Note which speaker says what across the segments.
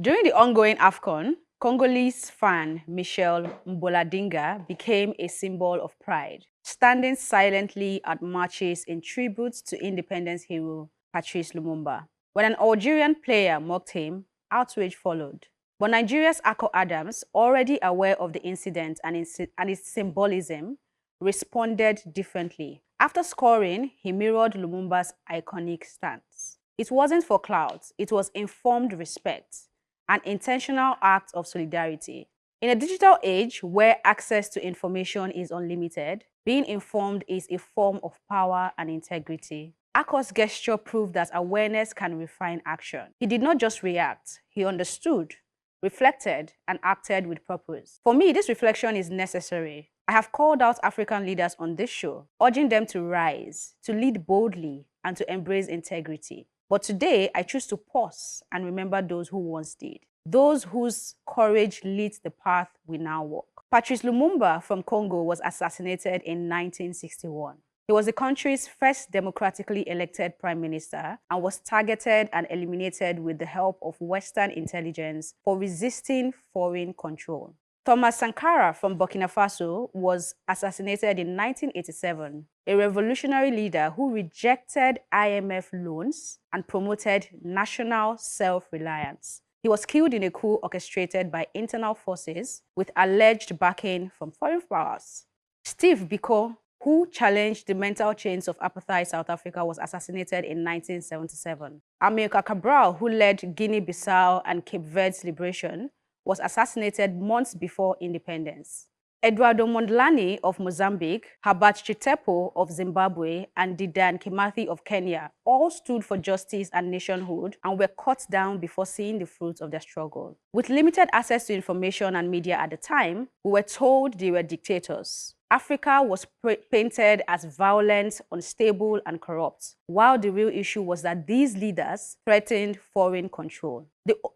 Speaker 1: During the ongoing AFCON, Congolese fan Michel Mboladinga became a symbol of pride, standing silently at marches in tribute to independence hero Patrice Lumumba. When an Algerian player mocked him, outrage followed. But Nigeria's Akor Adams, already aware of the incident and its symbolism, responded differently. After scoring, he mirrored Lumumba's iconic stance. It wasn't for clout, it was informed respect, an intentional act of solidarity. In a digital age where access to information is unlimited, being informed is a form of power and integrity. Akor's gesture proved that awareness can refine action. He did not just react, he understood, reflected, and acted with purpose. For me, this reflection is necessary. I have called out African leaders on this show, urging them to rise, to lead boldly, and to embrace integrity. But today, I choose to pause and remember those who once did, those whose courage leads the path we now walk. Patrice Lumumba from Congo was assassinated in 1961. He was the country's first democratically elected prime minister and was targeted and eliminated with the help of Western intelligence for resisting foreign control. Thomas Sankara from Burkina Faso was assassinated in 1987, a revolutionary leader who rejected IMF loans and promoted national self-reliance. He was killed in a coup orchestrated by internal forces with alleged backing from foreign powers. Steve Biko, who challenged the mental chains of apartheid South Africa, was assassinated in 1977. Amílcar Cabral, who led Guinea-Bissau and Cape Verde's liberation, was assassinated months before independence. Eduardo Mondlane of Mozambique, Herbert Chitepo of Zimbabwe, and Dedan Kimathi of Kenya all stood for justice and nationhood and were cut down before seeing the fruits of their struggle. With limited access to information and media at the time, we were told they were dictators. Africa was painted as violent, unstable, and corrupt, while the real issue was that these leaders threatened foreign control.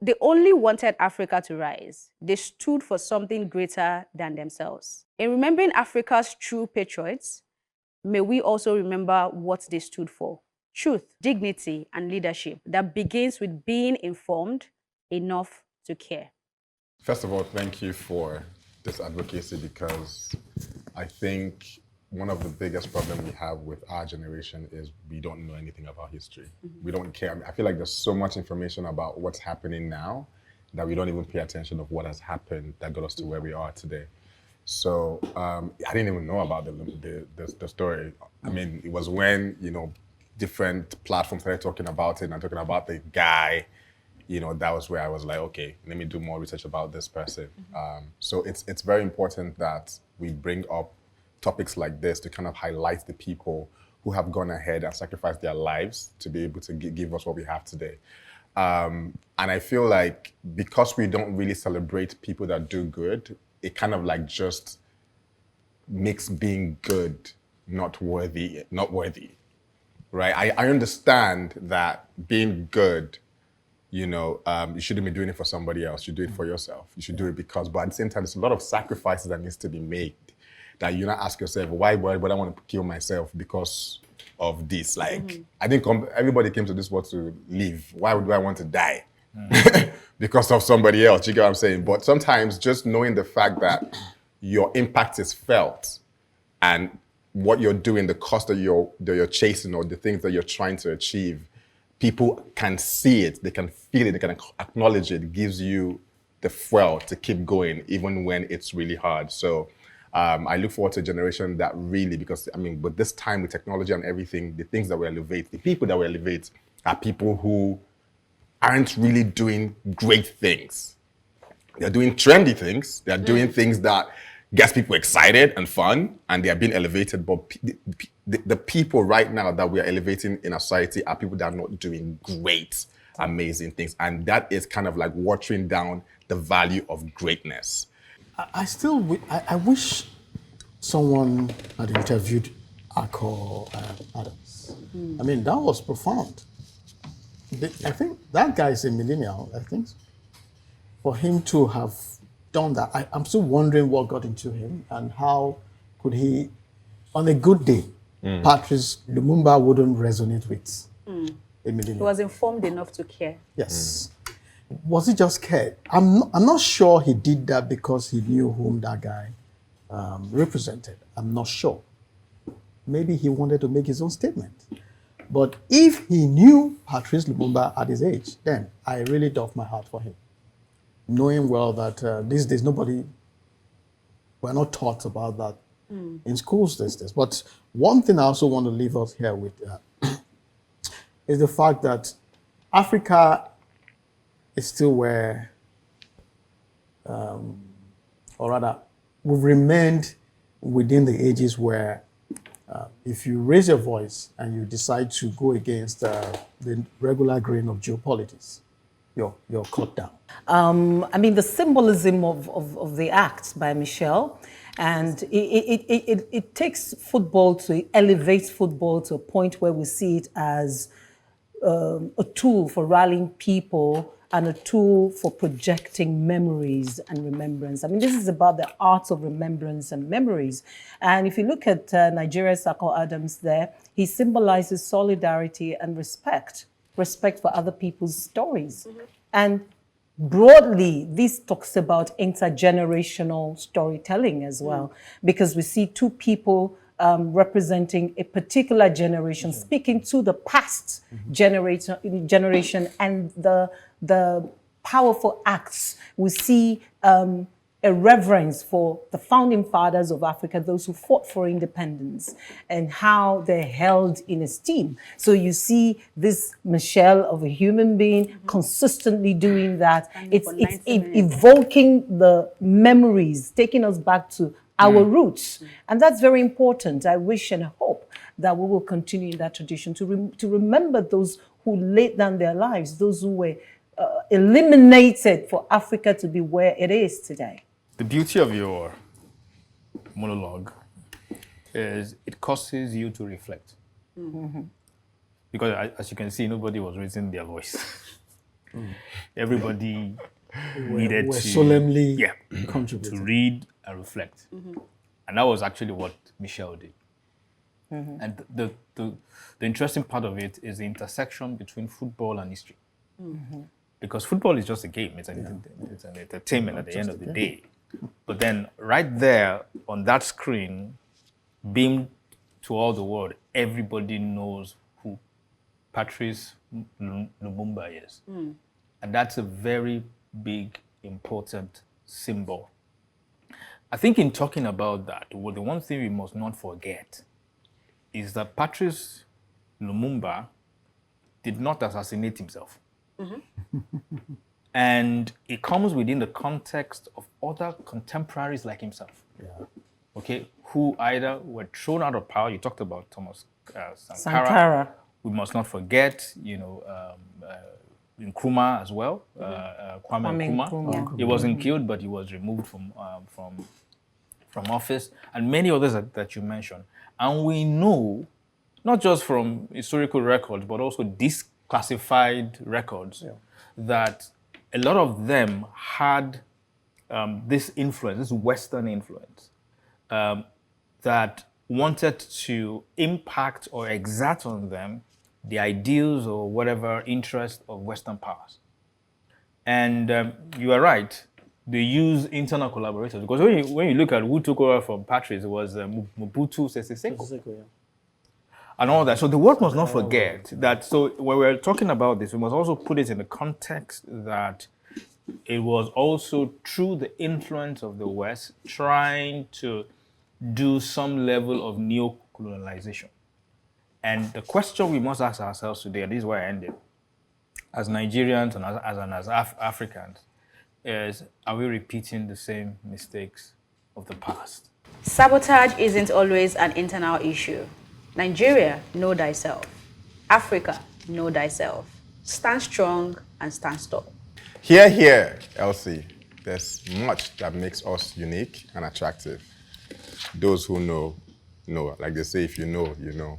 Speaker 1: They only wanted Africa to rise. They stood for something greater than themselves. In remembering Africa's true patriots, may we also remember what they stood for: truth, dignity, and leadership that begins with being informed enough to care.
Speaker 2: First of all, thank you for this advocacy, because I think one of the biggest problems we have with our generation is we don't know anything about history. We don't care. I feel like there's so much information about what's happening now that we don't even pay attention of what has happened that got us to where we are today. So I didn't even know about the story. I mean, it was when, different platforms started talking about it and talking about the guy, that was where I was like, okay, let me do more research about this person. So it's very important that we bring up topics like this to kind of highlight the people who have gone ahead and sacrificed their lives to be able to give us what we have today. And I feel like because we don't really celebrate people that do good, it kind of like just makes being good not worthy, right? I understand that being good, you shouldn't be doing it for somebody else. You do it for yourself. You should do it because, but at the same time, there's a lot of sacrifices that needs to be made that you not ask yourself, why would I want to kill myself because of this? Like, I think everybody came to this world to live. Why would I want to die? Because of somebody else, you get what I'm saying? But sometimes just knowing the fact that your impact is felt and what you're doing, the cost that you're chasing or the things that you're trying to achieve, people can see it, they can feel it, they can acknowledge it. It gives you the fuel to keep going even when it's really hard. So I look forward to a generation that really, because with this time with technology and everything, the things that we elevate, the people that we elevate are people who aren't really doing great things. They're doing trendy things. They're doing things that gets people excited and fun, and they are being elevated. But the people right now that we are elevating in our society are people that are not doing great, amazing things. And that is kind of like watering down the value of greatness.
Speaker 3: I wish someone had interviewed Akor Adams. That was profound. I think that guy is a millennial, I think. For him to have done that, I'm still wondering what got into him and how could he, on a good day, Patrice Lumumba wouldn't resonate with a millennial.
Speaker 1: He was informed enough to care.
Speaker 3: Yes. Was he just scared? I'm not sure he did that because he knew whom that guy represented. I'm not sure. Maybe he wanted to make his own statement. But if he knew Patrice Lumumba at his age, then I really doff my heart for him. Knowing well that these days we're not taught about that in schools these days. But one thing I also want to leave us here with is the fact that Africa is still where, or rather, we've remained within the ages where if you raise your voice and you decide to go against the regular grain of geopolitics, you're cut down.
Speaker 4: I mean, the symbolism of the act by Michel, and it takes football to elevate football to a point where we see it as a tool for rallying people and a tool for projecting memories and remembrance. I mean, this is about the art of remembrance and memories. And if you look at Nigeria's Akor Adams there, he symbolizes solidarity and respect for other people's stories. And broadly, this talks about intergenerational storytelling as well, because we see two people representing a particular generation, speaking to the past generation and the powerful acts. We see a reverence for the founding fathers of Africa, those who fought for independence, and how they're held in esteem. So you see this Michel of a human being consistently doing that. It's evoking the memories, taking us back to our roots. And that's very important. I wish and hope that we will continue in that tradition to remember those who laid down their lives, those who were eliminated for Africa to be where it is today.
Speaker 5: The beauty of your monologue is it causes you to reflect. Because as you can see, nobody was raising their voice. Everybody needed to
Speaker 3: solemnly
Speaker 5: to read and reflect. And that was actually what Michel did. And the interesting part of it is the intersection between football and history. Because football is just a game, it's an entertainment at the end of the day. But then right there on that screen, beamed to all the world, everybody knows who Patrice Lumumba is. And that's a very big, important symbol. I think in talking about that, well, the one thing we must not forget is that Patrice Lumumba did not assassinate himself. And it comes within the context of other contemporaries like himself, okay, who either were thrown out of power. You talked about Thomas Sankara. We must not forget, Nkrumah as well, Kwame Nkrumah. He wasn't killed, but he was removed from office, and many others that you mentioned. And we know, not just from historical records, but also declassified records, that a lot of them had this influence, this Western influence, that wanted to impact or exert on them the ideals or whatever interest of Western powers. And you are right, they use internal collaborators. Because when you look at who took over from Patrice, it was Mobutu Sese Seko. And all that. So the world must not forget that. So when we're talking about this, we must also put it in the context that it was also through the influence of the West trying to do some level of neo-colonialization. And the question we must ask ourselves today, and this is where I ended, as Nigerians and as Africans, is, are we repeating the same mistakes of the past?
Speaker 1: Sabotage isn't always an internal issue. Nigeria, know thyself. Africa, know thyself. Stand strong and stand tall.
Speaker 2: Hear, hear, Elsie. There's much that makes us unique and attractive. Those who know, know. Like they say, if you know, you know.